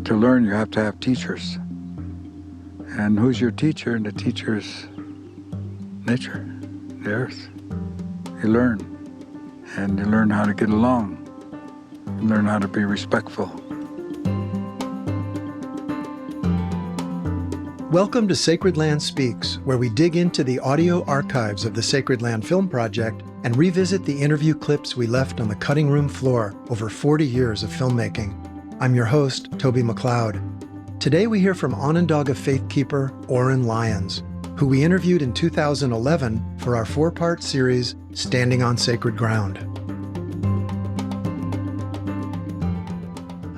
to learn, you have to have teachers. And who's your teacher? And the teacher is nature, the earth. You learn, and you learn how to get along. You learn how to be respectful. Welcome to Sacred Land Speaks, where we dig into the audio archives of the Sacred Land Film Project and revisit the interview clips we left on the cutting room floor over 40 years of filmmaking. I'm your host, Toby McLeod. Today we hear from Onondaga faithkeeper Oren Lyons, who we interviewed in 2011 for our 4-part series, Standing on Sacred Ground.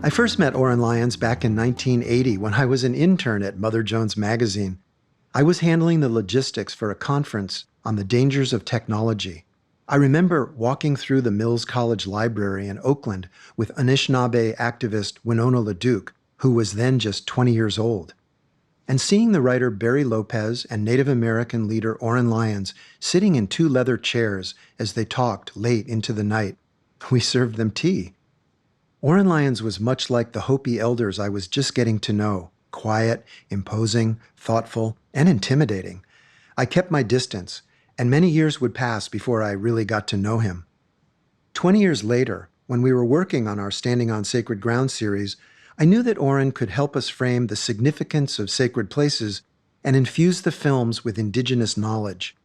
I first met Oren Lyons back in 1980 when I was an intern at Mother Jones magazine. I was handling the logistics for a conference on the dangers of technology. I remember walking through the Mills College Library in Oakland with Anishinaabe activist Winona LaDuke, who was then just 20 years old, and seeing the writer Barry Lopez and Native American leader Oren Lyons sitting in 2 leather chairs as they talked late into the night. We served them tea. Oren Lyons was much like the Hopi elders I was just getting to know, quiet, imposing, thoughtful, and intimidating. I kept my distance, and many years would pass before I really got to know him. 20 years later, when we were working on our Standing on Sacred Ground series, I knew that Oren could help us frame the significance of sacred places and infuse the films with indigenous knowledge.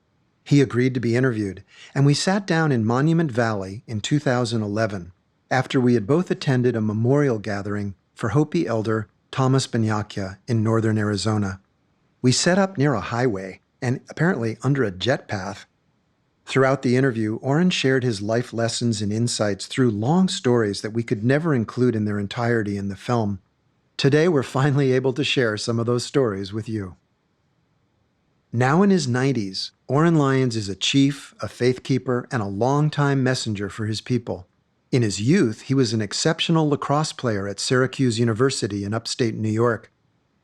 He agreed to be interviewed, and we sat down in Monument Valley in 2011, after we had both attended a memorial gathering for Hopi elder Thomas Banyakya in northern Arizona. We set up near a highway, and apparently under a jet path. Throughout the interview, Oren shared his life lessons and insights through long stories that we could never include in their entirety in the film. Today, we're finally able to share some of those stories with you. Now in his 90s, Oren Lyons is a chief, a faithkeeper, and a longtime messenger for his people. In his youth, he was an exceptional lacrosse player at Syracuse University in upstate New York.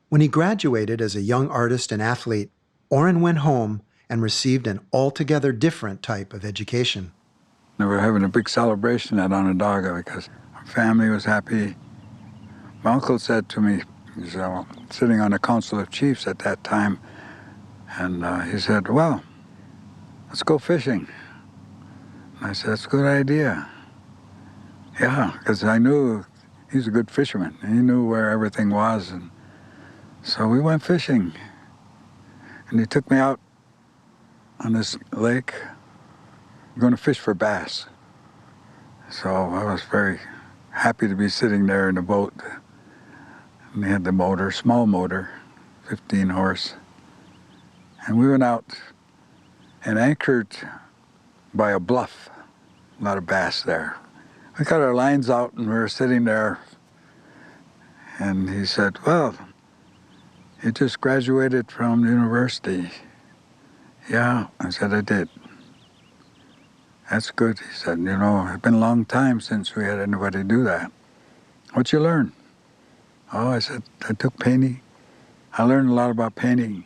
When he graduated as a young artist and athlete, Oren went home and received an altogether different type of education. We were having a big celebration at Onondaga because our family was happy. My uncle said to me, he was sitting on the Council of Chiefs at that time, and he said, well, let's go fishing. And I said, that's a good idea. Yeah, because I knew he's a good fisherman. He knew where everything was, and so we went fishing. And he took me out on this lake. We're going to fish for bass. So I was very happy to be sitting there in the boat. And they had the motor, small motor, 15 horse. And we went out and anchored by a bluff. A lot of bass there. We got our lines out and we were sitting there. And he said, well, you just graduated from the university. Yeah, I said, I did. That's good, he said. You know, it's been a long time since we had anybody do that. What'd you learn? Oh, I said, I took painting. I learned a lot about painting.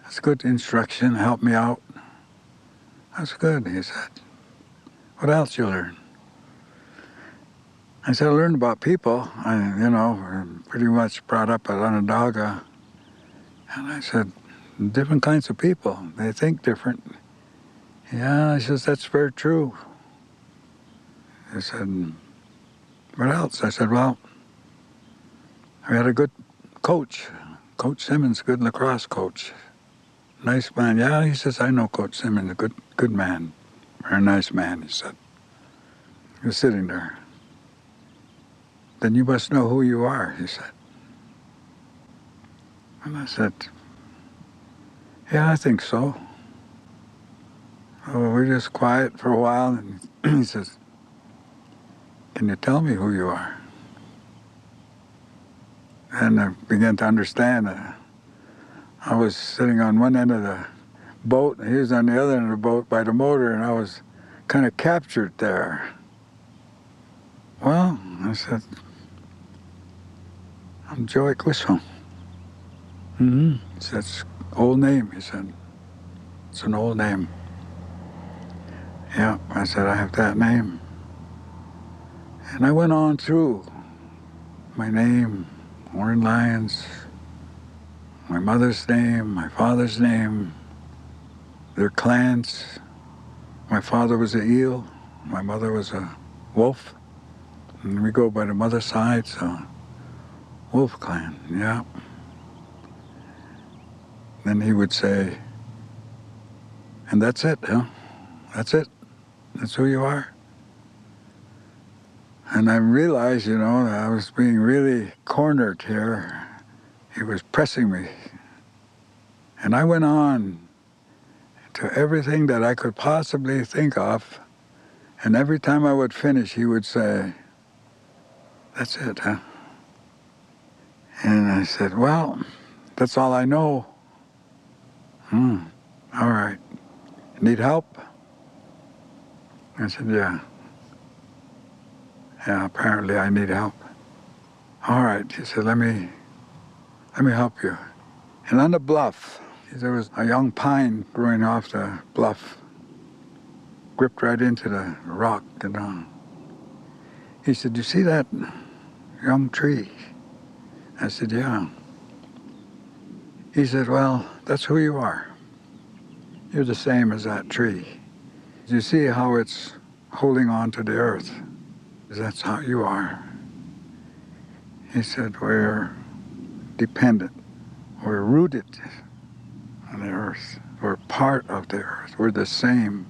That's good instruction, helped me out. That's good, he said. What else you learn? I said, I learned about people. We're pretty much brought up at Onondaga. And I said, different kinds of people. They think different. Yeah, I said, that's very true. He said, what else? I said, well, we had a good coach. Coach Simmons, good lacrosse coach. Nice man. Yeah, he says, I know Coach Simmons, a good man. Very nice man, he said. He was sitting there. Then you must know who you are, he said. And I said, yeah, I think so. So we're just quiet for a while, and he says, can you tell me who you are? And I began to understand. I was sitting on one end of the boat, and he was on the other end of the boat by the motor, and I was kind of captured there. Well, I said, I'm Joey Clisholm. He said, it's an old name, he said. It's an old name. Yeah, I said, I have that name. And I went on through my name, Oren Lyons, my mother's name, my father's name, their clans. My father was an eel, my mother was a wolf, and we go by the mother's side, so Wolf Clan, yeah. Then he would say, and that's it, huh? That's it. That's who you are. And I realized, that I was being really cornered here. He was pressing me. And I went on to everything that I could possibly think of. And every time I would finish, he would say, that's it, huh? And I said, well, that's all I know. All right. Need help? I said, yeah. Yeah, apparently I need help. All right, he said, let me help you. And on the bluff, there was a young pine growing off the bluff, gripped right into the rock, He said, you see that young tree? I said, yeah. He said, well, that's who you are. You're the same as that tree. You see how it's holding on to the earth? That's how you are. He said, we're dependent. We're rooted on the earth. We're part of the earth. We're the same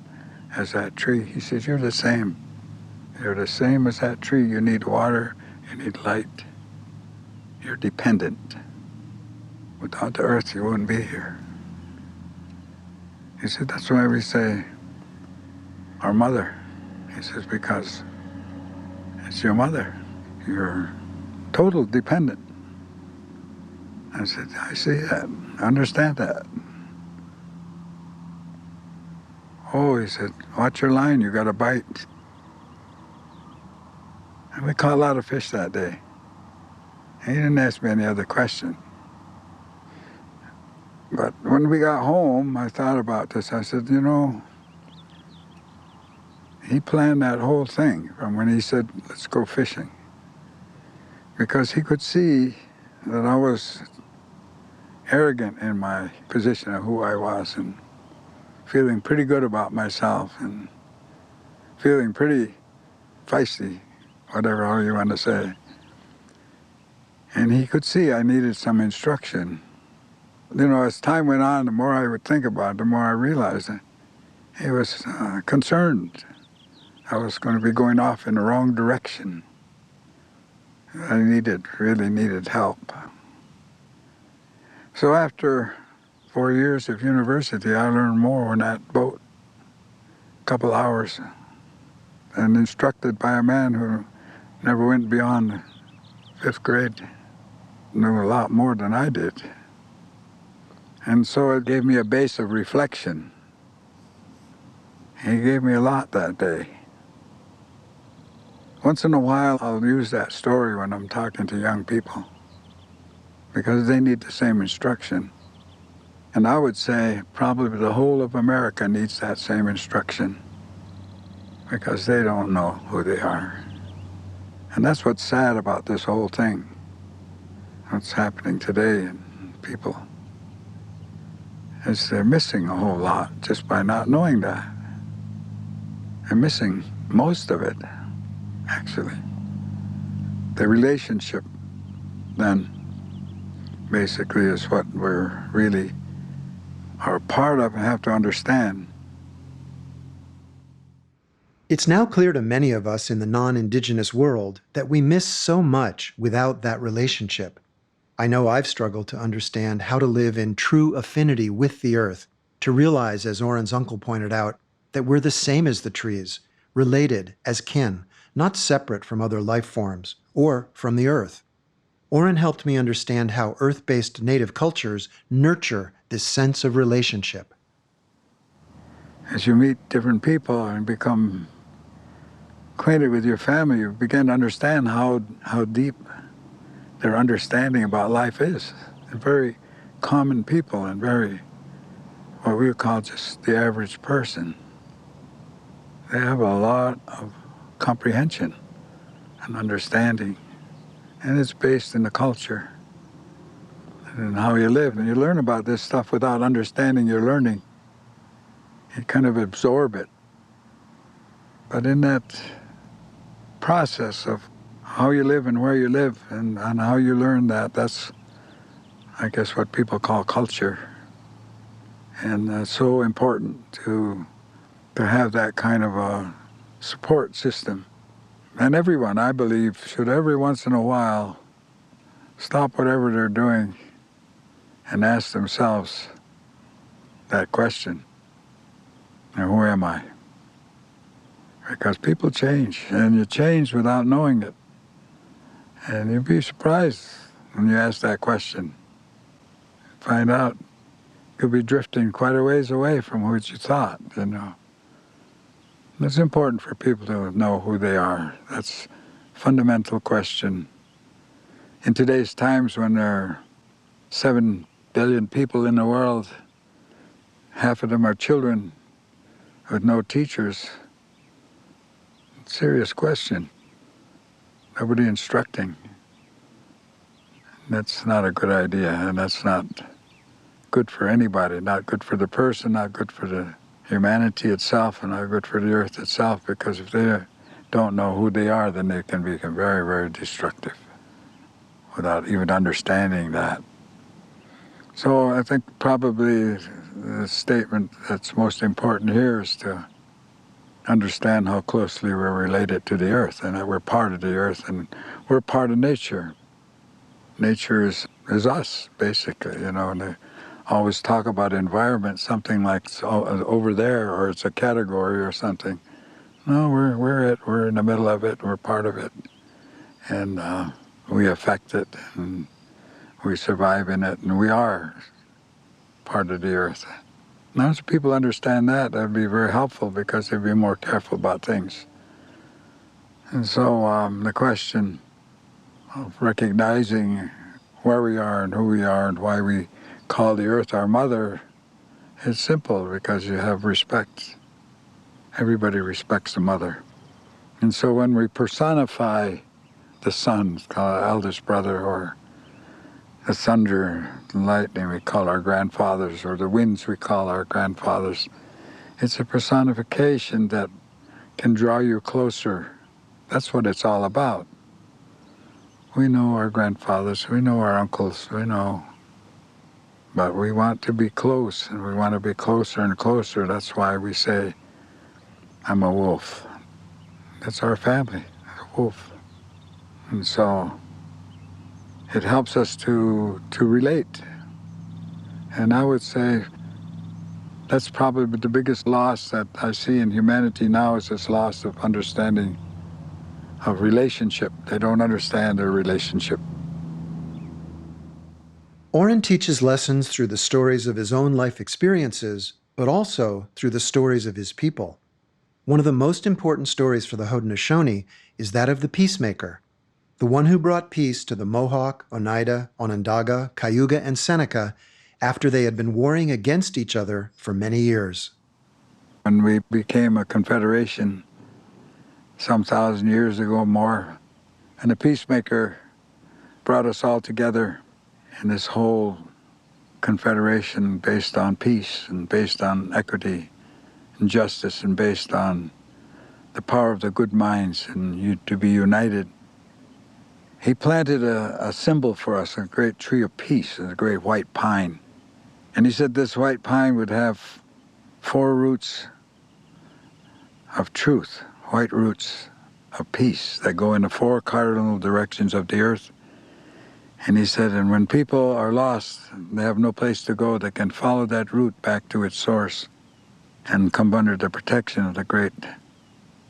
as that tree. He says, you're the same. You're the same as that tree. You need water. You need light. You're dependent. Without the earth, you wouldn't be here. He said, that's why we say, our mother. He says, because it's your mother. You're total dependent. I said, I see that. I understand that. Oh, he said, watch your line. You got a bite. And we caught a lot of fish that day. He didn't ask me any other question. But when we got home, I thought about this. I said, he planned that whole thing from when he said, let's go fishing. Because he could see that I was arrogant in my position of who I was and feeling pretty good about myself and feeling pretty feisty, whatever all you want to say. And he could see I needed some instruction. As time went on, the more I would think about it, the more I realized that he was concerned. I was going to be going off in the wrong direction. I really needed help. So after 4 years of university, I learned more on that boat, a couple hours, and instructed by a man who never went beyond the 5th grade, knew a lot more than I did. And so it gave me a base of reflection. He gave me a lot that day. Once in a while, I'll use that story when I'm talking to young people because they need the same instruction. And I would say probably the whole of America needs that same instruction because they don't know who they are. And that's what's sad about this whole thing, what's happening today in people, is they're missing a whole lot just by not knowing that. They're missing most of it, actually. The relationship, then, basically is what we're really are part of and have to understand. It's now clear to many of us in the non-Indigenous world that we miss so much without that relationship. I know I've struggled to understand how to live in true affinity with the earth, to realize, as Oren's uncle pointed out, that we're the same as the trees, related as kin, not separate from other life forms or from the earth. Oren helped me understand how earth-based native cultures nurture this sense of relationship. As you meet different people and become acquainted with your family, you begin to understand how deep their understanding about life is. They're very common people and very, what we would call just the average person. They have a lot of comprehension and understanding And it's based in the culture and how you live. And you learn about this stuff without understanding you're learning. You kind of absorb it. But in that process of how you live and where you live and how you learn that, that's, I guess, what people call culture. And it's so important to have that kind of a support system. And everyone, I believe, should every once in a while stop whatever they're doing and ask themselves that question. Now, who am I? Because people change, and you change without knowing it. And you'd be surprised when you ask that question. Find out you could be drifting quite a ways away from what you thought, you know. It's important for people to know who they are. That's a fundamental question. In today's times when there are 7 billion people in the world, half of them are children with no teachers, serious question. Nobody instructing. That's not a good idea, and that's not good for anybody, not good for the person, not good for the humanity itself, and not good for the earth itself, because if they don't know who they are, then they can become very, very destructive without even understanding that. So I think probably the statement that's most important here is to understand how closely we're related to the earth, and that we're part of the earth, and we're part of nature. Nature is us, basically, you know, and they always talk about environment, something like over there, or it's a category or something. No, we're in the middle of it, we're part of it, and we affect it, and we survive in it, and we are part of the earth. Now, as people understand that, that'd be very helpful, because they'd be more careful about things. And so the question of recognizing where we are and who we are and why we call the earth our mother is simple, because you have respect. Everybody respects the mother. And so when we personify the sun, call our eldest brother, or the thunder, the lightning we call our grandfathers, or the winds we call our grandfathers, it's a personification that can draw you closer. That's what it's all about. We know our grandfathers, we know our uncles, we know, but we want to be close, and we want to be closer and closer. That's why we say, I'm a wolf. That's our family, a wolf. And so it helps us to relate. And I would say that's probably the biggest loss that I see in humanity now, is this loss of understanding of relationship. They don't understand their relationship. Oren teaches lessons through the stories of his own life experiences, but also through the stories of his people. One of the most important stories for the Haudenosaunee is that of the Peacemaker, the one who brought peace to the Mohawk, Oneida, Onondaga, Cayuga, and Seneca after they had been warring against each other for many years. When we became a confederation some 1,000 years ago more, and the Peacemaker brought us all together in this whole confederation based on peace and based on equity and justice and based on the power of the good minds and to be united. He planted a symbol for us, a great tree of peace, a great white pine. And he said this white pine would have 4 roots of truth, white roots of peace that go in the 4 cardinal directions of the earth. And he said, and when people are lost, they have no place to go, they can follow that root back to its source and come under the protection of the great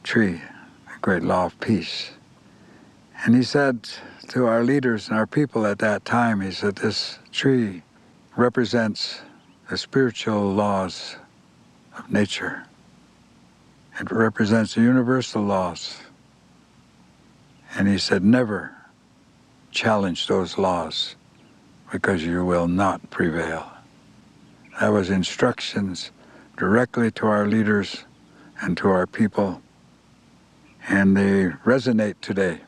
tree, the great law of peace. And he said to our leaders and our people at that time, he said, this tree represents the spiritual laws of nature. It represents the universal laws. And he said, never challenge those laws, because you will not prevail. That was instructions directly to our leaders and to our people, and they resonate today.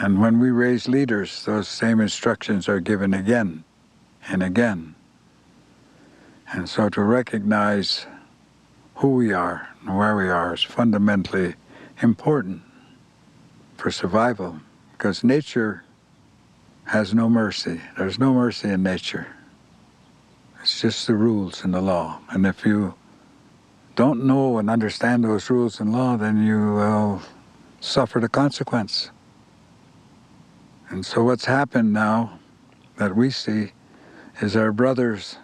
And when we raise leaders, those same instructions are given again and again. And so to recognize who we are and where we are is fundamentally important for survival, because nature has no mercy. There's no mercy in nature. It's just the rules and the law. And if you don't know and understand those rules and law, then you will suffer the consequence. And so what's happened now that we see is our brothers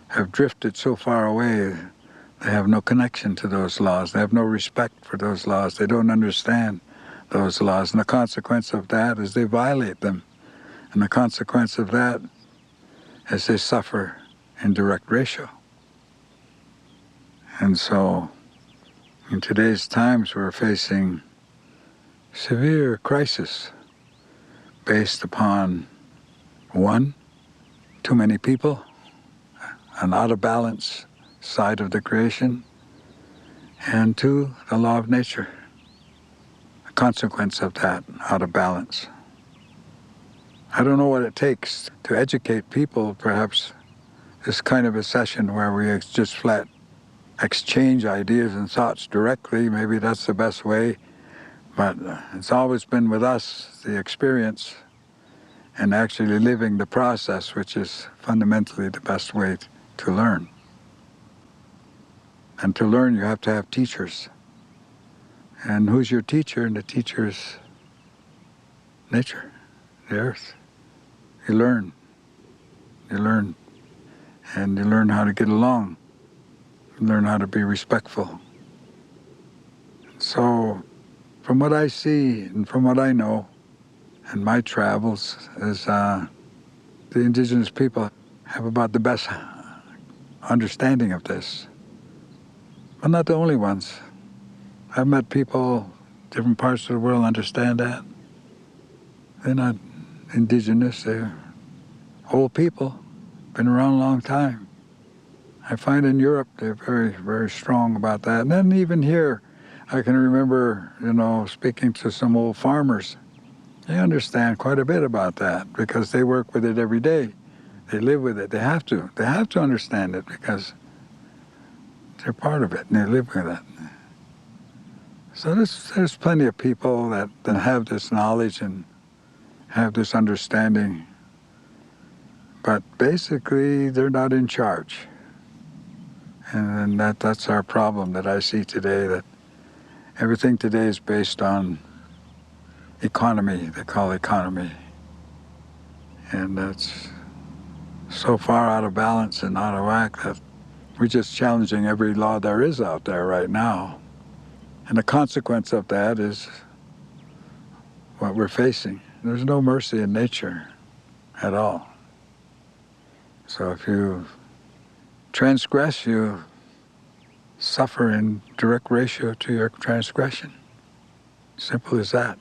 have drifted so far away, they have no connection to those laws. They have no respect for those laws. They don't understand those laws. And the consequence of that is they violate them. And the consequence of that is they suffer in direct ratio. And so in today's times, we're facing severe crisis based upon, one, too many people, an out of balance side of the creation, and two, the law of nature, the consequence of that out of balance. I don't know what it takes to educate people, perhaps this kind of a session where we just flat exchange ideas and thoughts directly, maybe that's the best way, but it's always been with us, the experience and actually living the process, which is fundamentally the best way to learn. And to learn, you have to have teachers. And who's your teacher? And the teacher is nature, the earth. You learn, and you learn how to get along. You learn how to be respectful. So, from what I see and from what I know in my travels is the indigenous people have about the best understanding of this. But not the only ones. I've met people, different parts of the world understand that. They're not indigenous, they're old people, been around a long time. I find in Europe they're very, very strong about that. And then even here, I can remember, speaking to some old farmers. They understand quite a bit about that because they work with it every day. They live with it. They have to. They have to understand it because they're part of it and they live with it. So there's plenty of people that have this knowledge and have this understanding, but basically they're not in charge. And that's our problem that I see today, that everything today is based on economy, they call economy. And that's so far out of balance and out of whack that we're just challenging every law there is out there right now. And the consequence of that is what we're facing. There's no mercy in nature at all. So if you transgress, you suffer in direct ratio to your transgression. Simple as that.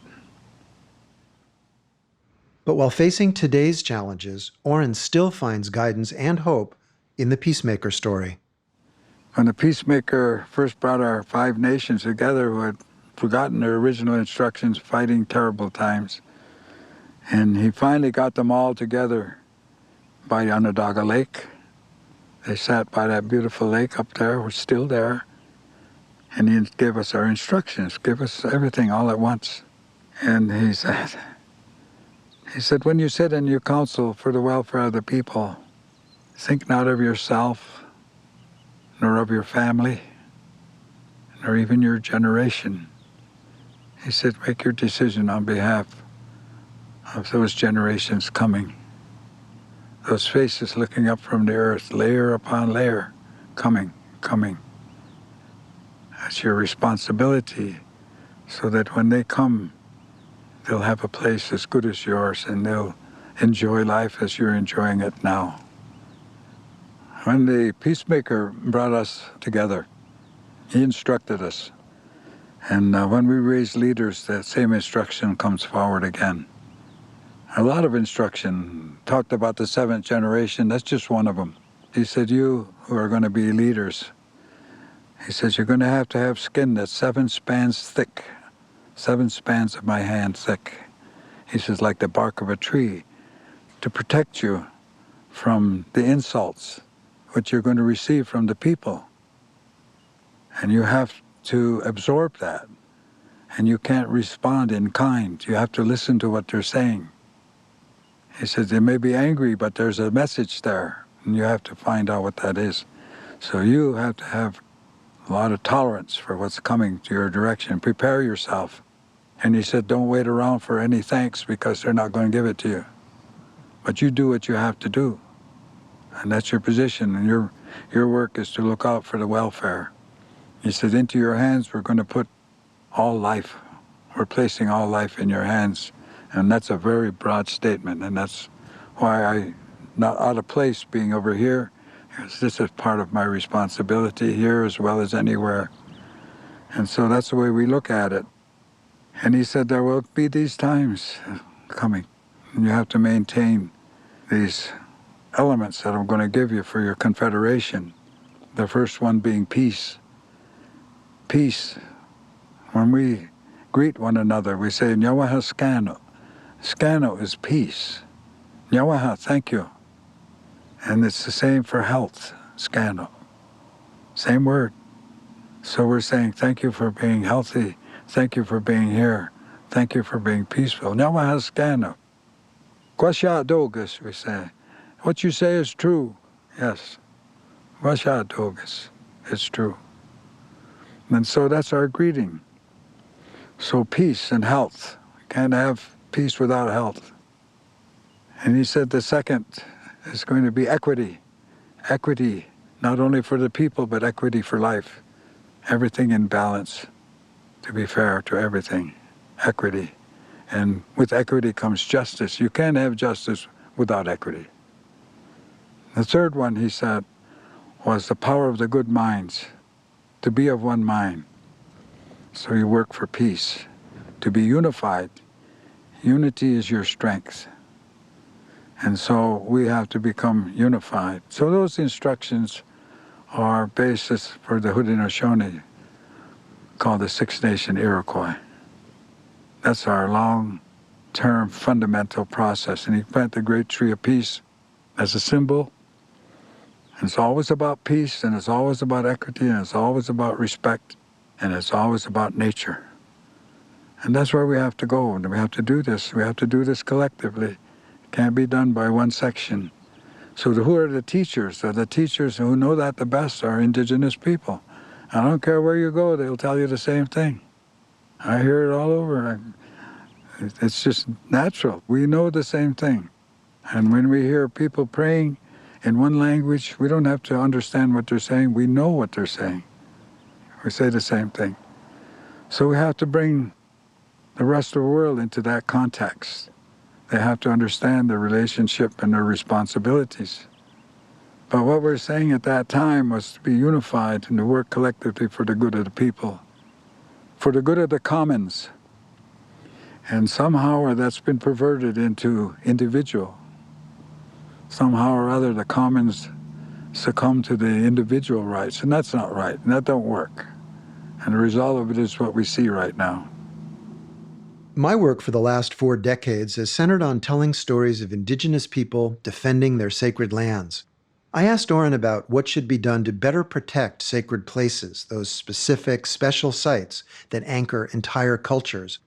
But while facing today's challenges, Oren still finds guidance and hope in the Peacemaker story. When the Peacemaker first brought our 5 nations together who had forgotten their original instructions, fighting terrible times, and he finally got them all together by Onondaga Lake. They sat by that beautiful lake up there, we're still there, and he gave us our instructions, gave us everything all at once. And he said, when you sit in your council for the welfare of the people, think not of yourself, nor of your family, nor even your generation. He said, make your decision on behalf of those generations coming. Those faces looking up from the earth, layer upon layer, coming. That's your responsibility, so that when they come, they'll have a place as good as yours and they'll enjoy life as you're enjoying it now. When the Peacemaker brought us together, he instructed us. And when we raise leaders, that same instruction comes forward again. A lot of instruction talked about the 7th generation. That's just one of them. He said, you who are going to be leaders, he says, you're going to have skin that's 7 spans thick, 7 spans of my hand thick. He says, like the bark of a tree, to protect you from the insults which you're going to receive from the people. And you have to absorb that. And you can't respond in kind. You have to listen to what they're saying. He says, they may be angry, but there's a message there, and you have to find out what that is. So you have to have a lot of tolerance for what's coming to your direction. Prepare yourself. And he said, don't wait around for any thanks because they're not going to give it to you. But you do what you have to do. And that's your position, and your work is to look out for the welfare. He said, into your hands we're going to put all life. We're placing all life in your hands. And that's a very broad statement, and that's why I'm not out of place being over here, because this is part of my responsibility here as well as anywhere. And so that's the way we look at it. And he said, there will be these times coming, and you have to maintain these elements that I'm going to give you for your confederation. The first one being peace. Peace. When we greet one another, we say, Nyawaha Skano. Skano is peace. Nyawaha, thank you. And it's the same for health, Skano. Same word. So we're saying, thank you for being healthy. Thank you for being here. Thank you for being peaceful. Nyawaha Skano. Kwasha Dogus, we say. What you say is true. Yes. Kwasha Dogus. It's true. And so that's our greeting. So peace and health. Can't have peace without health. And he said the second is going to be equity. Equity, not only for the people, but equity for life. Everything in balance, to be fair to everything. Equity. And with equity comes justice. You can't have justice without equity. The third one, he said, was the power of the good minds, to be of one mind. So you work for peace, to be unified. Unity is your strength. And so we have to become unified. So those instructions are basis for the Haudenosaunee, called the Six Nation Iroquois. That's our long-term fundamental process. And he planted the great tree of peace as a symbol. And it's always about peace, and it's always about equity, and it's always about respect, and it's always about nature. And that's where we have to go, and we have to do this. We have to do this collectively. It can't be done by one section. So who are the teachers? The teachers who know that the best are indigenous people. I don't care where you go, they'll tell you the same thing. I hear it all over. It's just natural. We know the same thing. And when we hear people praying in one language, we don't have to understand what they're saying. We know what they're saying. We say the same thing. So we have to bring the rest of the world into that context. They have to understand their relationship and their responsibilities. But what we're saying at that time was to be unified and to work collectively for the good of the people, for the good of the commons. And somehow that's been perverted into individual. Somehow or other the commons succumb to the individual rights, and that's not right, and that don't work. And the result of it is what we see right now. My work for the last 4 decades has centered on telling stories of indigenous people defending their sacred lands. I asked Oren about what should be done to better protect sacred places, those specific, special sites that anchor entire cultures.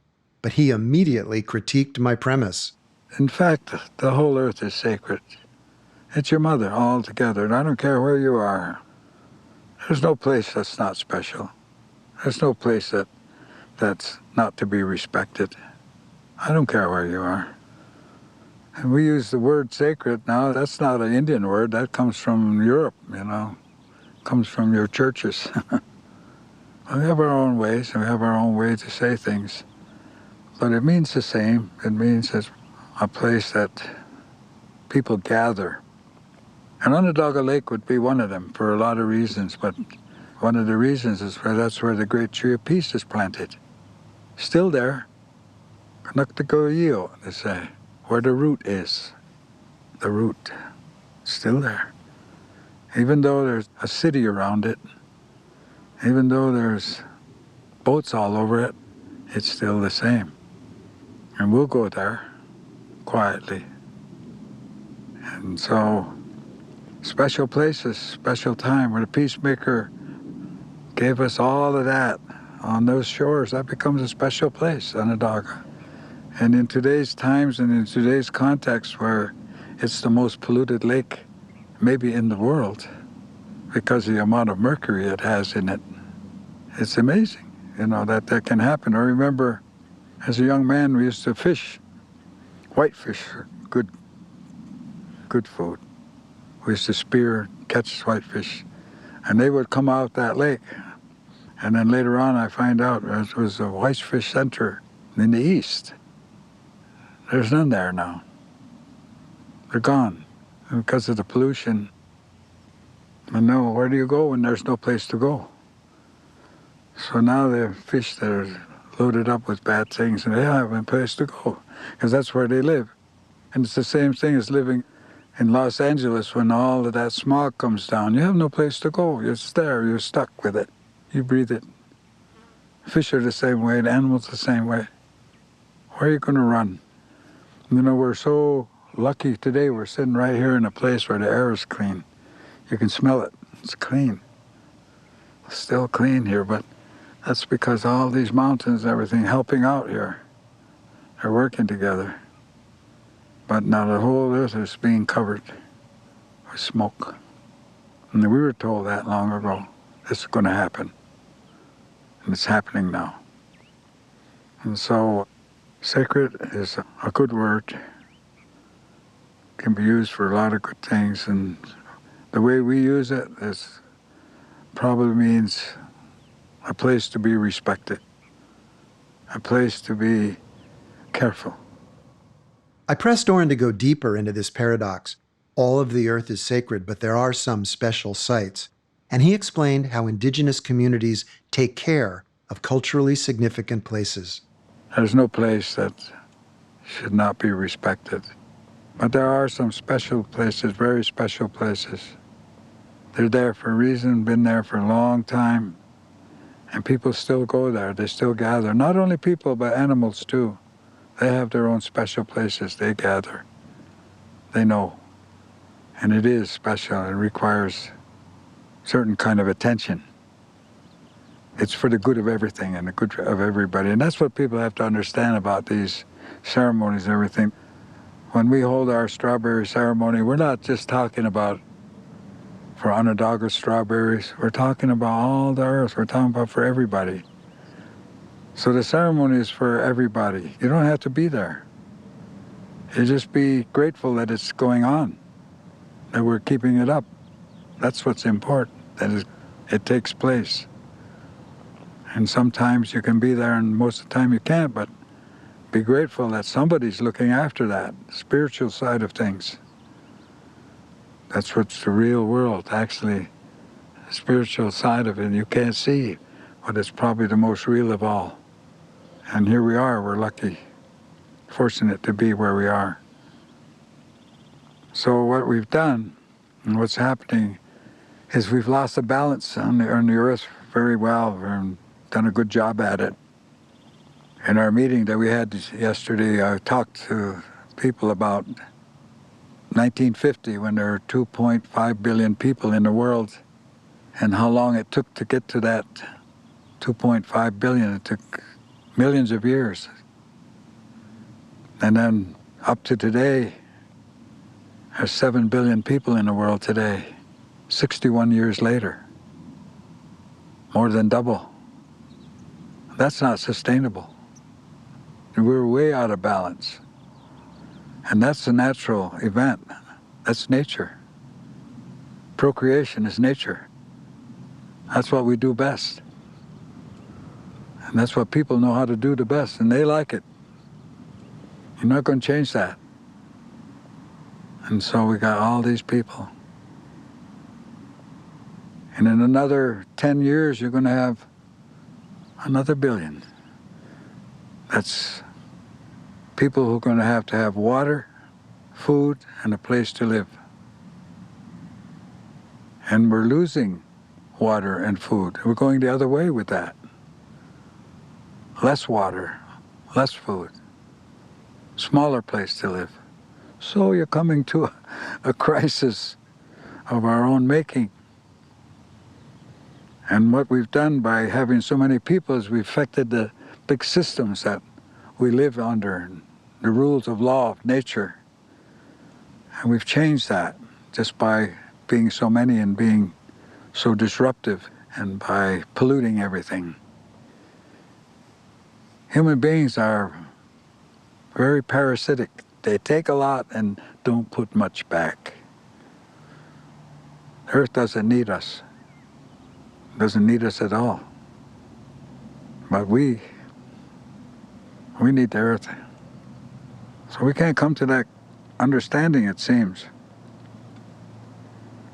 But he immediately critiqued my premise. In fact, the whole earth is sacred. It's your mother altogether, and I don't care where you are. There's no place that's not special. There's no place that's not to be respected. I don't care where you are. And we use the word sacred now. That's not an Indian word. That comes from Europe, comes from your churches. We have our own ways, and we have our own way to say things. But it means the same. It means it's a place that people gather. And Onondaga Lake would be one of them for a lot of reasons, but one of the reasons is that's where the great tree of peace is planted. Still there. Kanaktagoyio, they say, where the root is. The root. Still there. Even though there's a city around it, even though there's boats all over it, it's still the same. And we'll go there. quietly. And so, special places, special time where the Peacemaker gave us all of that on those shores. That becomes a special place, Onondaga. And in today's times and in today's context where it's the most polluted lake maybe in the world because of the amount of mercury it has in it, it's amazing, that can happen. I remember as a young man we used to fish, whitefish, good food. We used to spear, catch whitefish, and they would come out that lake. And then later on I find out it was a whitefish center in the east. There's none there now. They're gone because of the pollution. And no, where do you go when there's no place to go? So now the fish that are loaded up with bad things, and they have a place to go because that's where they live. And it's the same thing as living in Los Angeles when all of that smog comes down. You have no place to go. It's there. You're stuck with it. You breathe it. Fish are the same way, the animals the same way. Where are you going to run? We're so lucky today. We're sitting right here in a place where the air is clean. You can smell it. It's clean. It's still clean here, but that's because all these mountains and everything helping out here. They're working together. But now the whole earth is being covered with smoke. And we were told that long ago. This is going to happen. And it's happening now. And so sacred is a good word. It can be used for a lot of good things. And the way we use it is probably means a place to be respected, a place to be careful. I pressed Oren to go deeper into this paradox. All of the earth is sacred, but there are some special sites. And he explained how indigenous communities take care of culturally significant places. There's no place that should not be respected. But there are some special places, very special places. They're there for a reason, been there for a long time. And people still go there, they still gather. Not only people, but animals too. They have their own special places they gather. They know. And it is special. It requires certain kind of attention. It's for the good of everything and the good of everybody. And that's what people have to understand about these ceremonies and everything. When we hold our strawberry ceremony, we're not just talking about for Onondaga strawberries. We're talking about all the earth. We're talking about for everybody. So the ceremony is for everybody. You don't have to be there. You just be grateful that it's going on, that we're keeping it up. That's what's important, that it takes place. And sometimes you can be there and most of the time you can't, but be grateful that somebody's looking after that spiritual side of things. That's what's the real world, actually, the spiritual side of it. You can't see, but it's probably the most real of all. And here we are, we're lucky, fortunate to be where we are. So what we've done and what's happening is we've lost the balance on the earth very well. We've done a good job at it. In our meeting that we had yesterday, I talked to people about 1950 when there were 2.5 billion people in the world and how long it took to get to that 2.5 billion. It took millions of years. And then up to today, there's 7 billion people in the world today, 61 years later. More than double. That's not sustainable. We're way out of balance. And that's a natural event. That's nature. Procreation is nature. That's what we do best. And that's what people know how to do the best, and they like it. You're not going to change that. And so we got all these people. And in another 10 years, you're going to have another billion. That's people who are going to have water, food, and a place to live. And we're losing water and food. We're going the other way with that. Less water, less food. smaller place to live. So you're coming to a crisis of our own making. And what we've done by having so many people is we've affected the big systems that we live under, the rules of law of nature. And we've changed that just by being so many and being so disruptive and by polluting everything. Human beings are very parasitic. They take a lot and don't put much back. The Earth doesn't need us. Doesn't need us at all. But we need the Earth. So we can't come to that understanding, it seems.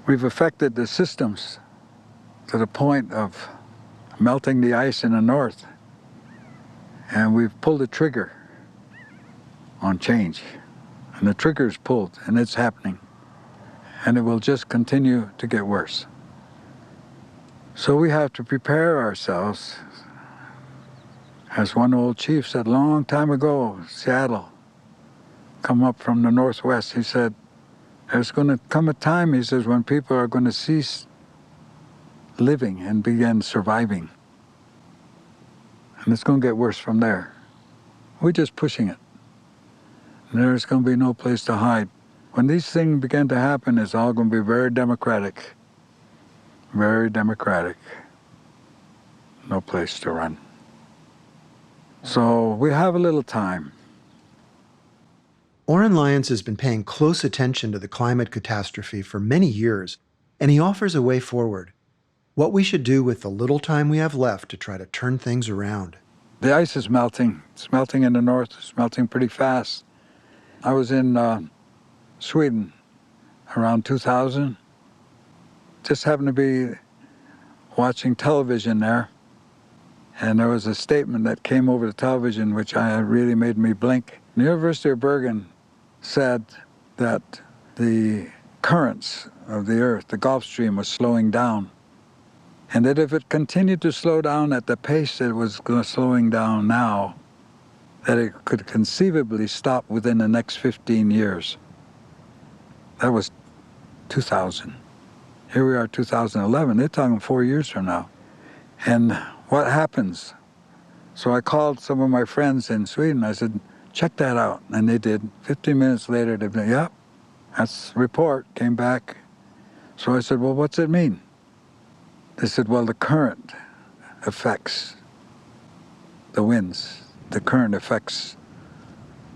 We've affected the systems to the point of melting the ice in the north. And we've pulled the trigger on change. And the trigger is pulled, and it's happening. And it will just continue to get worse. So we have to prepare ourselves. As one old chief said a long time ago, Seattle, come up from the northwest, he said, there's going to come a time, he says, when people are going to cease living and begin surviving. And it's going to get worse from there. We're just pushing it. And there's going to be no place to hide. When these things begin to happen, it's all going to be very democratic. Very democratic. No place to run. So we have a little time. Oren Lyons has been paying close attention to the climate catastrophe for many years, and he offers a way forward. What we should do with the little time we have left to try to turn things around. The ice is melting. It's melting in the north. It's melting pretty fast. I was in Sweden around 2000. Just happened to be watching television there. And there was a statement that came over the television which really made me blink. The University of Bergen said that the currents of the earth, the Gulf Stream, was slowing down. And that if it continued to slow down at the pace it was slowing down now, that it could conceivably stop within the next 15 years. That was 2000. Here we are, 2011. They're talking 4 years from now. And what happens? So I called some of my friends in Sweden. I said, check that out. And they did. 15 minutes later, they said, yep, that's the report, came back. So I said, well, what's it mean? They said, well, the current affects the winds. The current affects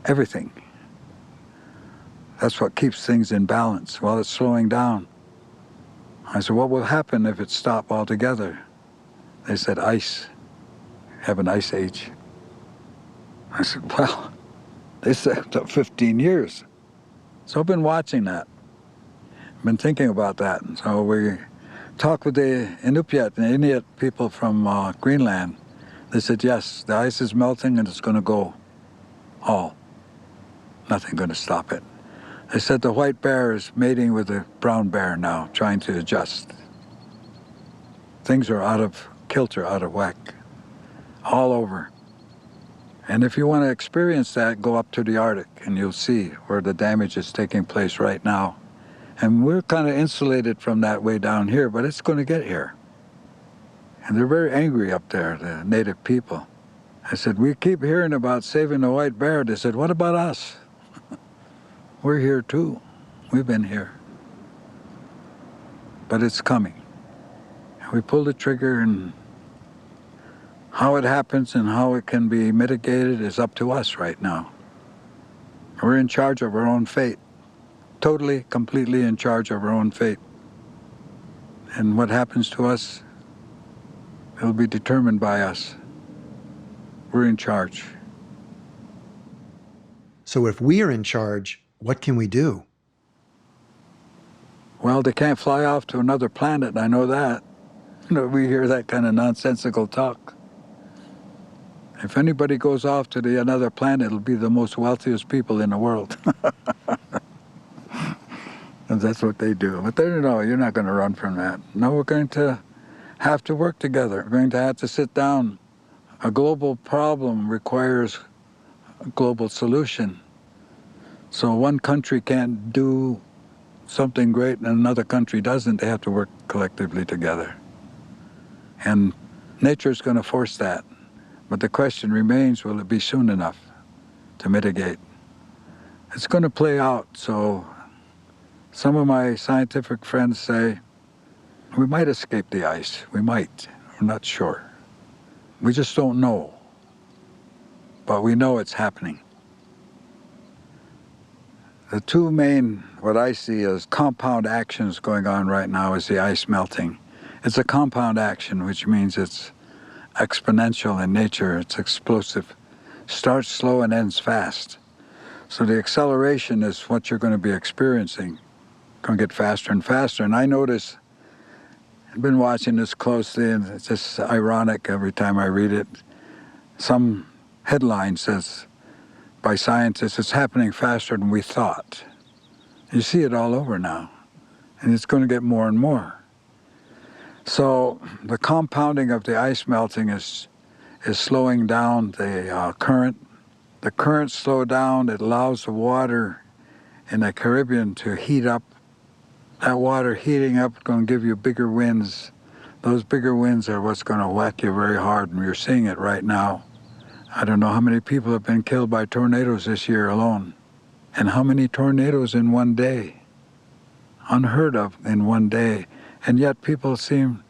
everything. That's what keeps things in balance while it's slowing down. I said, what will happen if it stopped altogether? They said, ice. Have an ice age. I said, well, they said up to 15 years. So I've been watching that. I've been thinking about that. And so we talked with the Inuit people from Greenland. They said, yes, the ice is melting and it's going to go all. Nothing going to stop it. They said the white bear is mating with the brown bear now, trying to adjust. Things are out of kilter, out of whack, all over. And if you want to experience that, go up to the Arctic and you'll see where the damage is taking place right now. And we're kind of insulated from that way down here, but it's going to get here. And they're very angry up there, the native people. I said, we keep hearing about saving the white bear. They said, what about us? We're here too. We've been here. But it's coming. We pull the trigger, and how it happens and how it can be mitigated is up to us right now. We're in charge of our own fate. Totally, completely in charge of our own fate. And what happens to us, it'll be determined by us. We're in charge. So if we are in charge, what can we do? Well, they can't fly off to another planet, I know that. We hear that kind of nonsensical talk. If anybody goes off to another planet, it'll be the most wealthiest people in the world. And that's what they do. But they don't know, you're not going to run from that. No, we're going to have to work together. We're going to have to sit down. A global problem requires a global solution. So one country can't do something great and another country doesn't. They have to work collectively together. And nature's going to force that. But the question remains, will it be soon enough to mitigate? It's going to play out. So some of my scientific friends say, we might escape the ice. We might. We're not sure. We just don't know. But we know it's happening. The two main, what I see as compound actions going on right now is the ice melting. It's a compound action, which means it's exponential in nature. It's explosive. Starts slow and ends fast. So the acceleration is what you're going to be experiencing. Going to get faster and faster. And I notice, I've been watching this closely, and it's just ironic every time I read it. Some headline says, by scientists, it's happening faster than we thought. You see it all over now, and it's going to get more and more. So the compounding of the ice melting is slowing down the current. The current slowed down. It allows the water in the Caribbean to heat up. That water heating up is going to give you bigger winds. Those bigger winds are what's going to whack you very hard, and we're seeing it right now. I don't know how many people have been killed by tornadoes this year alone. And how many tornadoes in one day? Unheard of in one day. And yet people seem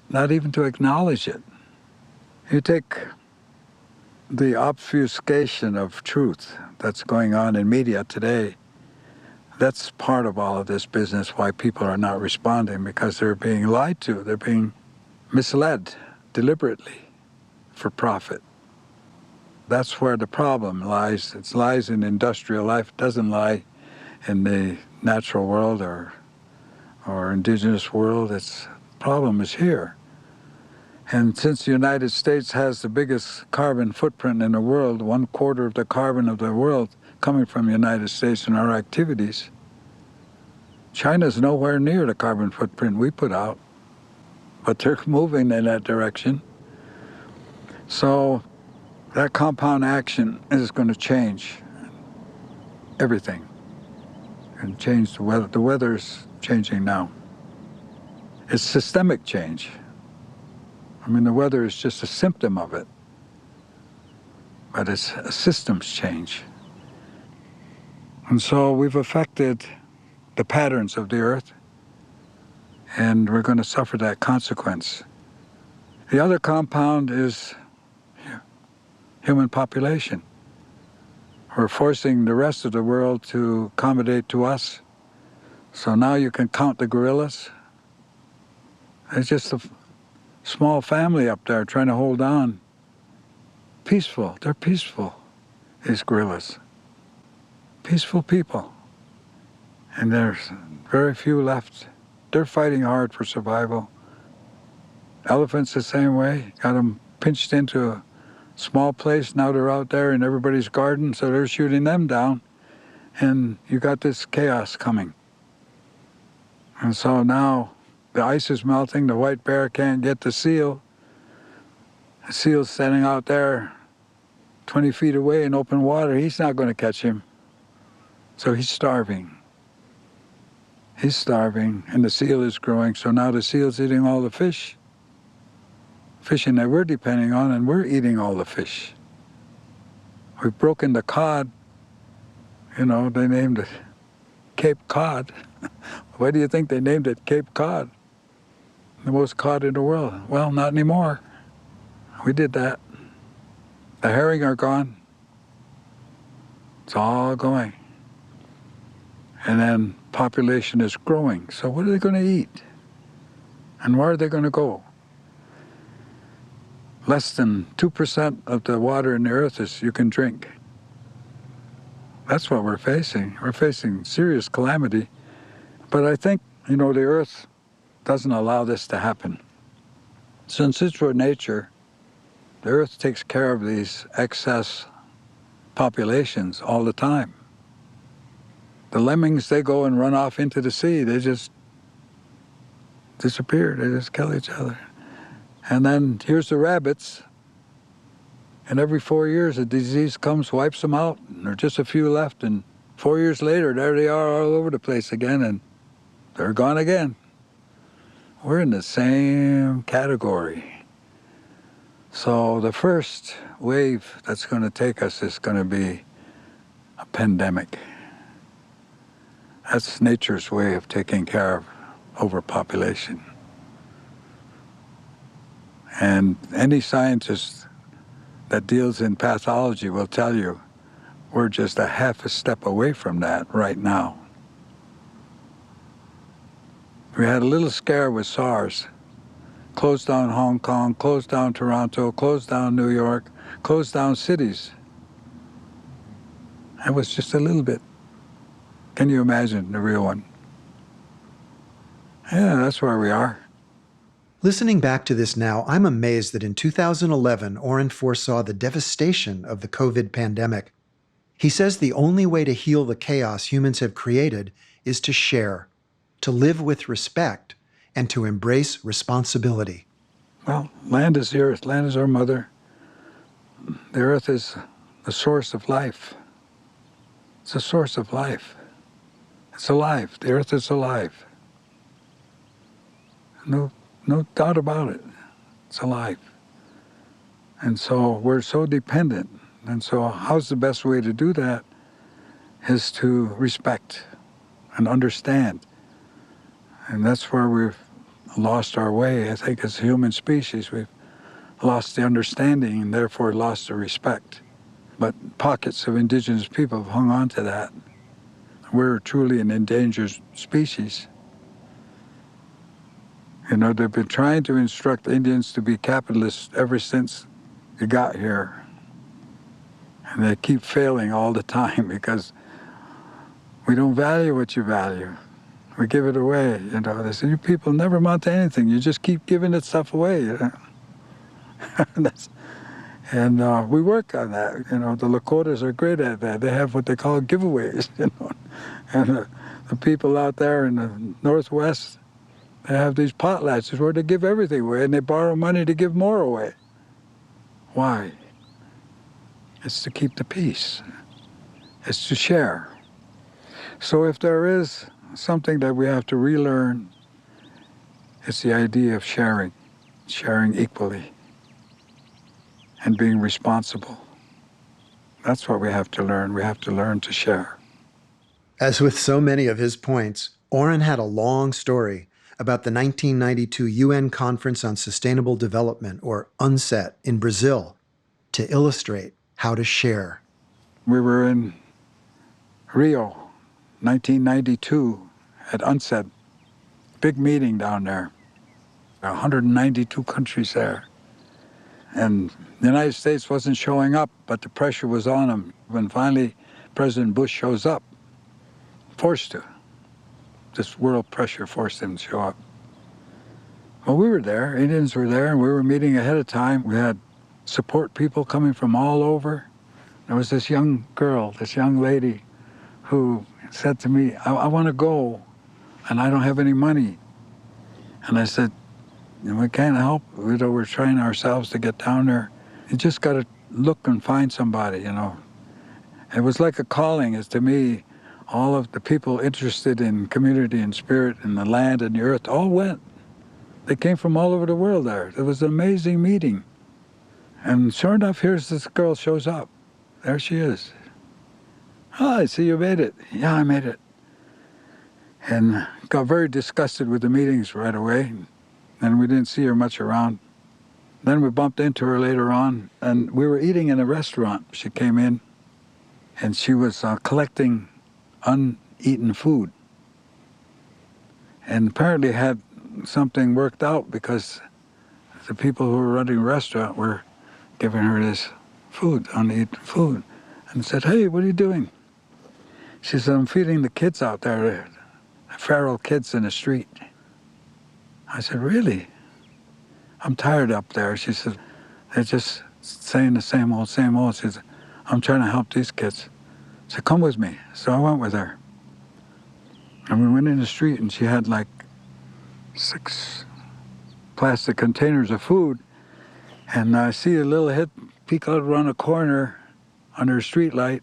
not even to acknowledge it. You take the obfuscation of truth that's going on in media today. That's part of all of this business, why people are not responding, because they're being lied to. They're being misled deliberately for profit. That's where the problem lies. It lies in industrial life. It doesn't lie in the natural world or indigenous world. The problem is here. And since the United States has the biggest carbon footprint in the world, 1/4 of the carbon of the world coming from the United States and our activities, China's nowhere near the carbon footprint we put out, but they're moving in that direction. So that compound action is going to change everything and change the weather. The weather's changing now. It's systemic change. I mean, the weather is just a symptom of it, but it's a systems change. And so we've affected the patterns of the earth, and we're going to suffer that consequence. The other compound is human population. We're forcing the rest of the world to accommodate to us. So now you can count the gorillas. It's just a small family up there trying to hold on. Peaceful. They're peaceful, these gorillas. Peaceful people. And there's very few left. They're fighting hard for survival. Elephants the same way. Got them pinched into a small place. Now they're out there in everybody's garden, so they're shooting them down. And you got this chaos coming. And so now the ice is melting. The white bear can't get the seal. The seal's standing out there 20 feet away in open water. He's not going to catch him. So he's starving. He's starving, and the seal is growing. So now the seal's eating all the fish. Fishing that we're depending on, and we're eating all the fish. We've broken the cod. You know, they named it Cape Cod. Why do you think they named it Cape Cod? The most cod in the world. Well, not anymore. We did that. The herring are gone. It's all going. And then population is growing. So what are they going to eat? And where are they going to go? Less than 2% of the water in the earth is you can drink. That's what we're facing. We're facing serious calamity. But I think, you know, the earth doesn't allow this to happen. Since it's for nature, the earth takes care of these excess populations all the time. The lemmings, they go and run off into the sea. They just disappear. They just kill each other. And then here's the rabbits. And every 4 years, a disease comes, wipes them out. And there are just a few left, and 4 years later, there they are all over the place again, and they're gone again. We're in the same category. So the first wave that's going to take us is going to be a pandemic. That's nature's way of taking care of overpopulation. And any scientist that deals in pathology will tell you we're just a half a step away from that right now. We had a little scare with SARS. Closed down Hong Kong, closed down Toronto, closed down New York, closed down cities. That was just a little bit. Can you imagine the real one? Yeah, that's where we are. Listening back to this now, I'm amazed that in 2011, Oren foresaw the devastation of the COVID pandemic. He says the only way to heal the chaos humans have created is to share, to live with respect, and to embrace responsibility. Well, land is the earth. Land is our mother. The earth is the source of life. It's the source of life. It's alive. The earth is alive. No doubt about it. It's alive. And so we're so dependent. And so how's the best way to do that is to respect and understand. And that's where we've lost our way. I think as a human species, we've lost the understanding and therefore lost the respect. But pockets of indigenous people have hung on to that. We're truly an endangered species. You know, they've been trying to instruct Indians to be capitalists ever since they got here. And they keep failing all the time because we don't value what you value. We give it away, you know. They say, you people never amount to anything. You just keep giving that stuff away, you know. And we work on that. You know, the Lakotas are great at that. They have what they call giveaways, you know. And the people out there in the Northwest, they have these potlatches where they give everything away and they borrow money to give more away. Why? It's to keep the peace. It's to share. So if there is something that we have to relearn, it's the idea of sharing equally, and being responsible. That's what we have to learn. We have to learn to share. As with so many of his points, Oren had a long story about the 1992 UN Conference on Sustainable Development, or UNSET, in Brazil, to illustrate how to share. We were in Rio, 1992, at UNSET. Big meeting down there. 192 countries there. And the United States wasn't showing up, but the pressure was on them. When finally President Bush shows up, forced to. This world pressure forced him to show up. Well, we were there, Indians were there, and we were meeting ahead of time. We had support people coming from all over. There was this young girl, this young lady, who said to me, I want to go, and I don't have any money. And I said, we can't help. We're trying ourselves to get down there. You just got to look and find somebody, you know. It was like a calling, as to me, all of the people interested in community and spirit and the land and the earth all went. They came from all over the world there. It was an amazing meeting. And sure enough, here's this girl shows up. There she is. Oh, I see you made it. Yeah, I made it. And got very disgusted with the meetings right away. And we didn't see her much around. Then we bumped into her later on, and we were eating in a restaurant. She came in, and she was collecting uneaten food. And apparently had something worked out because the people who were running the restaurant were giving her this food, uneaten food. And said, hey, what are you doing? She said, I'm feeding the kids out there, the feral kids in the street. I said, really? I'm tired up there. She said, they're just saying the same old, same old. She said, I'm trying to help these kids. I said, come with me. So I went with her. And we went in the street, and she had like 6 plastic containers of food. And I see a little head peek out around a corner under a street light.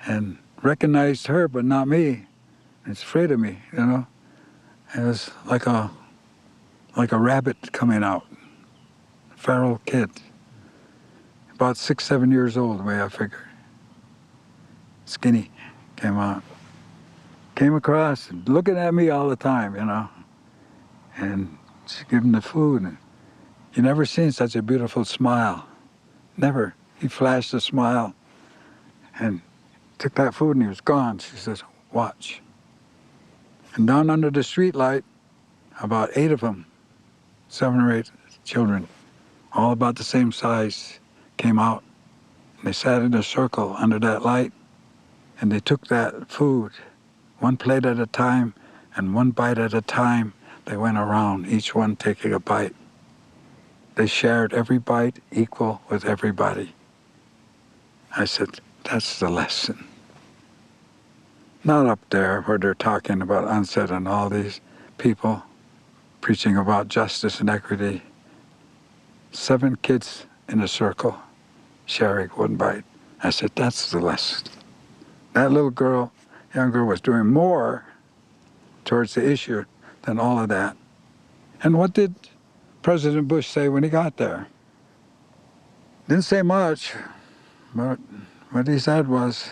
And recognized her, but not me. It's afraid of me, you know. It was like a rabbit coming out, a feral kid, about 6, 7 years old, the way I figure. Skinny, came out. Came across, looking at me all the time, you know. And she gave him the food. And you never seen such a beautiful smile. Never. He flashed a smile and took that food and he was gone. She says, watch. And down under the street light, about 8 of them, 7 or 8 children, all about the same size, came out. And they sat in a circle under that light and they took that food, one plate at a time and one bite at a time. They went around, each one taking a bite. They shared every bite equal with everybody. I said, that's the lesson. Not up there where they're talking about UNSET and all these people preaching about justice and equity. 7 kids in a circle sharing one bite. I said, that's the lesson. That little girl, young girl, was doing more towards the issue than all of that. And what did President Bush say when he got there? Didn't say much, but what he said was,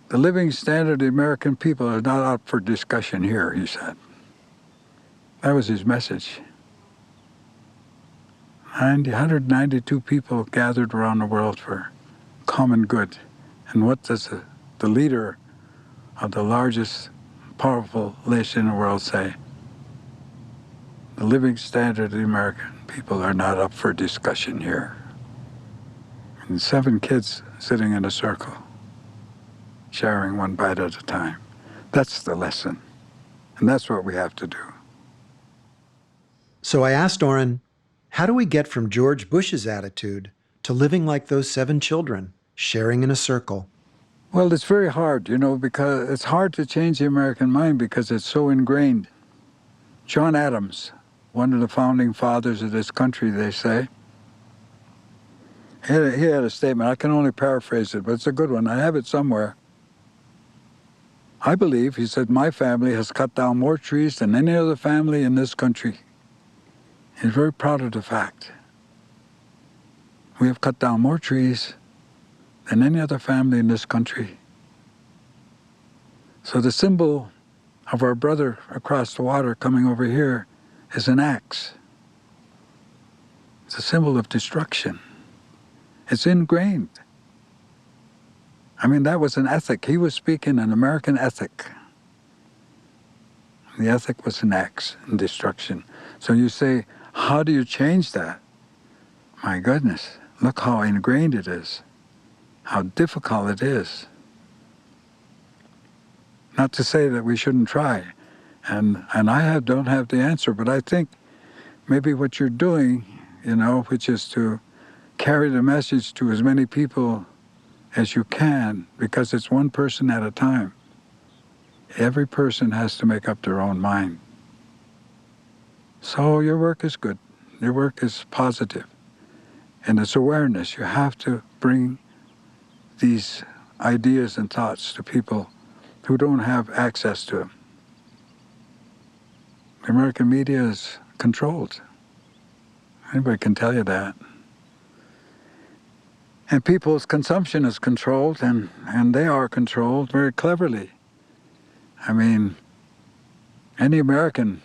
the living standard of the American people is not up for discussion here, he said. That was his message. 192 people gathered around the world for common good. And what does the leader of the largest powerful nation in the world say? The living standard of the American people are not up for discussion here. And 7 kids sitting in a circle, sharing one bite at a time. That's the lesson. And that's what we have to do. So I asked Oren, how do we get from George Bush's attitude to living like those 7 children, sharing in a circle? Well, it's very hard, you know, because it's hard to change the American mind because it's so ingrained. John Adams, one of the founding fathers of this country, they say, he had a statement. I can only paraphrase it, but it's a good one. I have it somewhere. I believe, he said, my family has cut down more trees than any other family in this country. He's very proud of the fact. We have cut down more trees than any other family in this country. So the symbol of our brother across the water coming over here is an axe. It's a symbol of destruction. It's ingrained. I mean, that was an ethic. He was speaking an American ethic. The ethic was an axe and destruction. So you say, how do you change that? My goodness, look how ingrained it is, how difficult it is. Not to say that we shouldn't try, and I don't have the answer, but I think maybe what you're doing, you know, which is to carry the message to as many people as you can, because it's one person at a time. Every person has to make up their own mind. So your work is good. Your work is positive. And it's awareness. You have to bring these ideas and thoughts to people who don't have access to them. The American media is controlled. Anybody can tell you that. And people's consumption is controlled, and they are controlled very cleverly. I mean, any American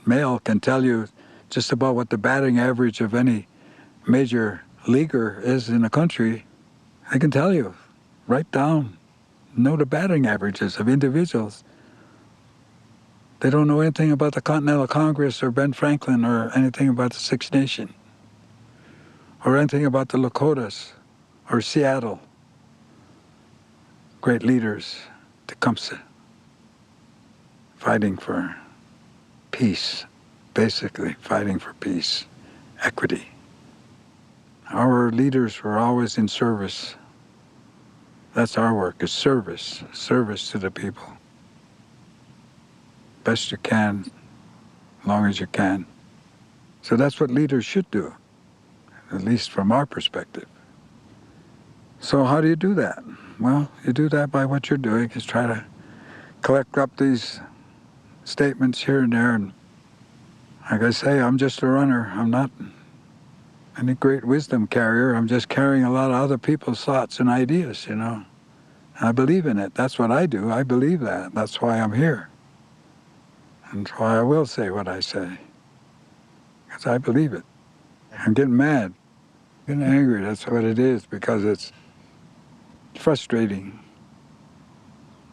male can tell you just about what the batting average of any major leaguer is in a country. They can tell you, write down, know the batting averages of individuals. They don't know anything about the Continental Congress or Ben Franklin or anything about the Six Nations or anything about the Lakotas or Seattle. Great leaders, Tecumseh, fighting for peace, basically fighting for peace, equity. Our leaders were always in service. That's our work, is service, service to the people. Best you can, as long as you can. So that's what leaders should do, at least from our perspective. So how do you do that? Well, you do that by what you're doing, is try to collect up these statements here and there. And like I say, I'm just a runner. I'm not any great wisdom carrier. I'm just carrying a lot of other people's thoughts and ideas, you know. I believe in it. That's what I do. I believe that. That's why I'm here. And that's why I will say what I say. Because I believe it. I'm getting mad, getting angry. That's what it is, because it's frustrating.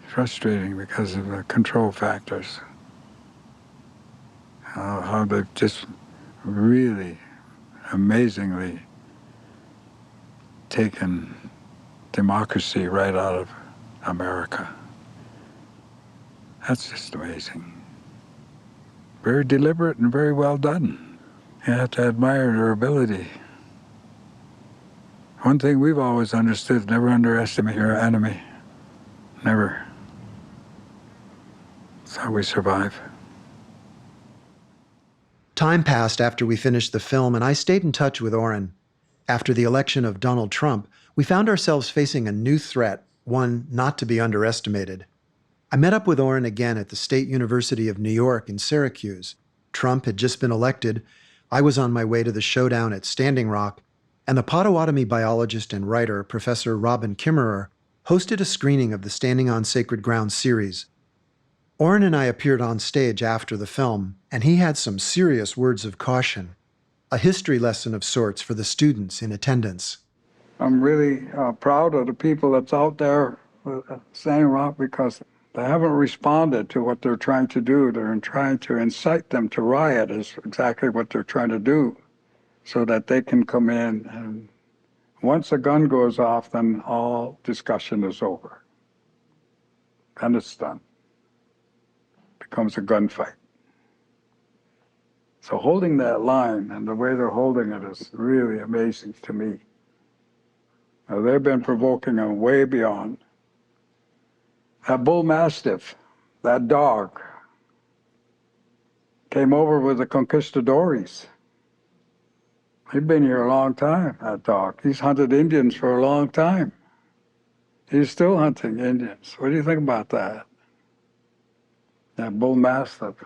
Frustrating because of the control factors. How they've just really amazingly taken democracy right out of America. That's just amazing. Very deliberate and very well done. You have to admire their ability. One thing we've always understood, never underestimate your enemy. Never. That's how we survive. Time passed after we finished the film, and I stayed in touch with Oren. After the election of Donald Trump, we found ourselves facing a new threat, one not to be underestimated. I met up with Oren again at the State University of New York in Syracuse. Trump had just been elected. I was on my way to the showdown at Standing Rock, and the Potawatomi biologist and writer, Professor Robin Kimmerer, hosted a screening of the Standing on Sacred Ground series. Oren and I appeared on stage after the film, and he had some serious words of caution, a history lesson of sorts for the students in attendance. I'm really proud of the people that's out there at Standing Rock, because they haven't responded to what they're trying to do. They're trying to incite them to riot is exactly what they're trying to do, so that they can come in. And once a gun goes off, then all discussion is over. And it's done. It becomes a gunfight. So holding that line and the way they're holding it is really amazing to me. Now, they've been provoking them way beyond. That bull mastiff, that dog, came over with the conquistadores. He'd been here a long time, that dog. He's hunted Indians for a long time. He's still hunting Indians. What do you think about that? That bull mastiff,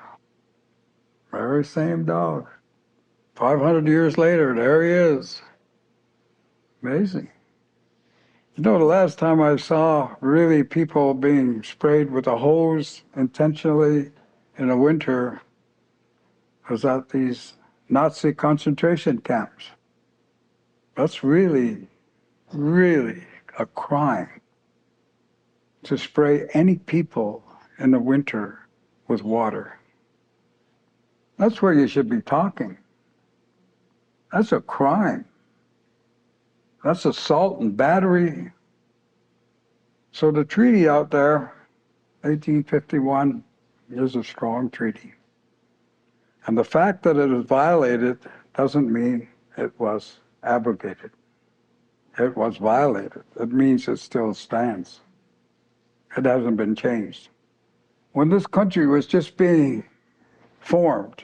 very same dog. 500 years later, there he is. Amazing. You know, the last time I saw really people being sprayed with a hose intentionally in the winter was at these Nazi concentration camps. That's really, really a crime, to spray any people in the winter with water. That's where you should be talking. That's a crime. That's assault and battery. So the treaty out there, 1851, is a strong treaty. And the fact that it is violated doesn't mean it was abrogated. It was violated. It means it still stands. It hasn't been changed. When this country was just being formed,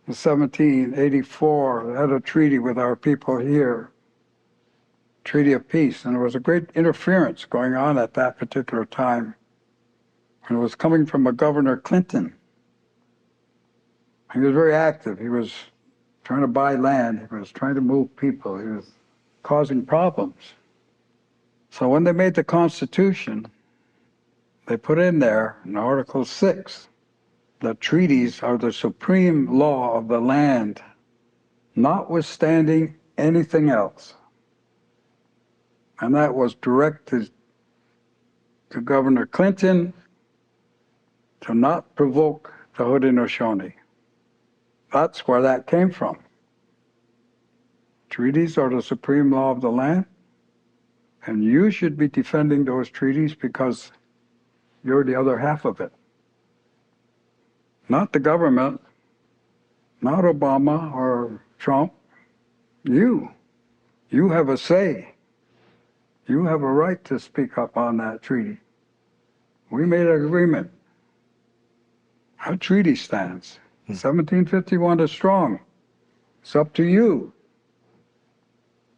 in 1784, I had a treaty with our people here, Treaty of Peace, and there was a great interference going on at that particular time. And it was coming from a Governor Clinton. He was very active. He was trying to buy land. He was trying to move people. He was causing problems. So when they made the Constitution, they put in there in Article 6 that treaties are the supreme law of the land, notwithstanding anything else. And that was directed to Governor Clinton to not provoke the Haudenosaunee. That's where that came from. Treaties are the supreme law of the land, and you should be defending those treaties because you're the other half of it. Not the government, not Obama or Trump. You have a say. You have a right to speak up on that treaty. We made an agreement. Our treaty stands. 1751 is strong. It's up to you.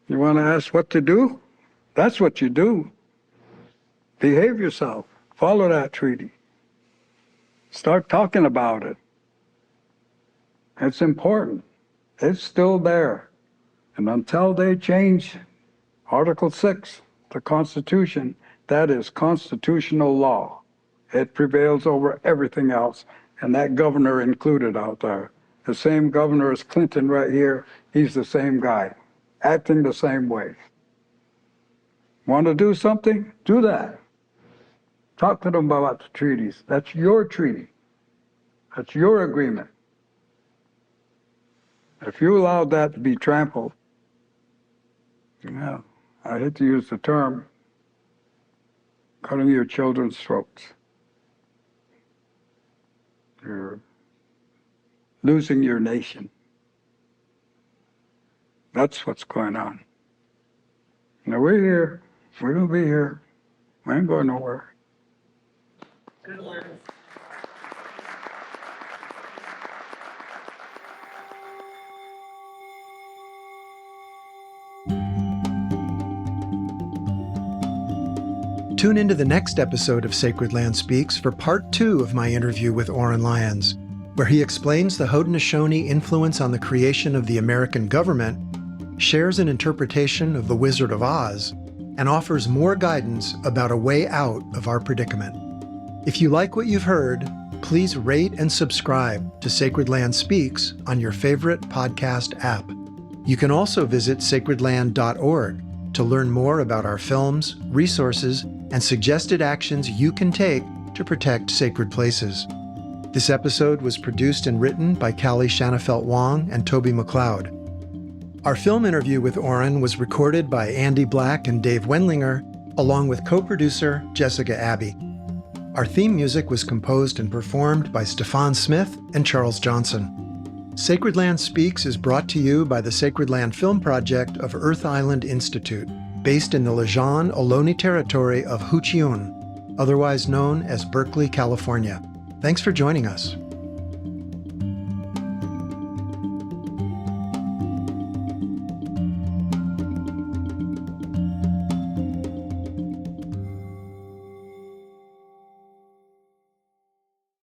You want to ask what to do? That's what you do. Behave yourself. Follow that treaty. Start talking about it. It's important. It's still there. And until they change Article 6, the Constitution, that is constitutional law. It prevails over everything else, and that governor included out there. The same governor as Clinton right here, he's the same guy, acting the same way. Want to do something? Do that. Talk to them about the treaties. That's your treaty. That's your agreement. If you allowed that to be trampled, I hate to use the term, cutting your children's throats. You're losing your nation. That's what's going on. Now we're here. We're going to be here. We ain't going nowhere. Good words. Tune into the next episode of Sacred Land Speaks for part 2 of my interview with Oren Lyons, where he explains the Haudenosaunee influence on the creation of the American government, shares an interpretation of The Wizard of Oz, and offers more guidance about a way out of our predicament. If you like what you've heard, please rate and subscribe to Sacred Land Speaks on your favorite podcast app. You can also visit sacredland.org to learn more about our films, resources, and suggested actions you can take to protect sacred places. This episode was produced and written by Callie, Shanafelt, Wong, and Toby McLeod. Our film interview with Oren was recorded by Andy Black and Dave Wendlinger, along with co-producer Jessica Abbe. Our theme music was composed and performed by Stefan Smith and Charles Johnson. Sacred Land Speaks is brought to you by the Sacred Land Film Project of Earth Island Institute, based in the Lejeune Ohlone territory of Huchiun, otherwise known as Berkeley, California. Thanks for joining us.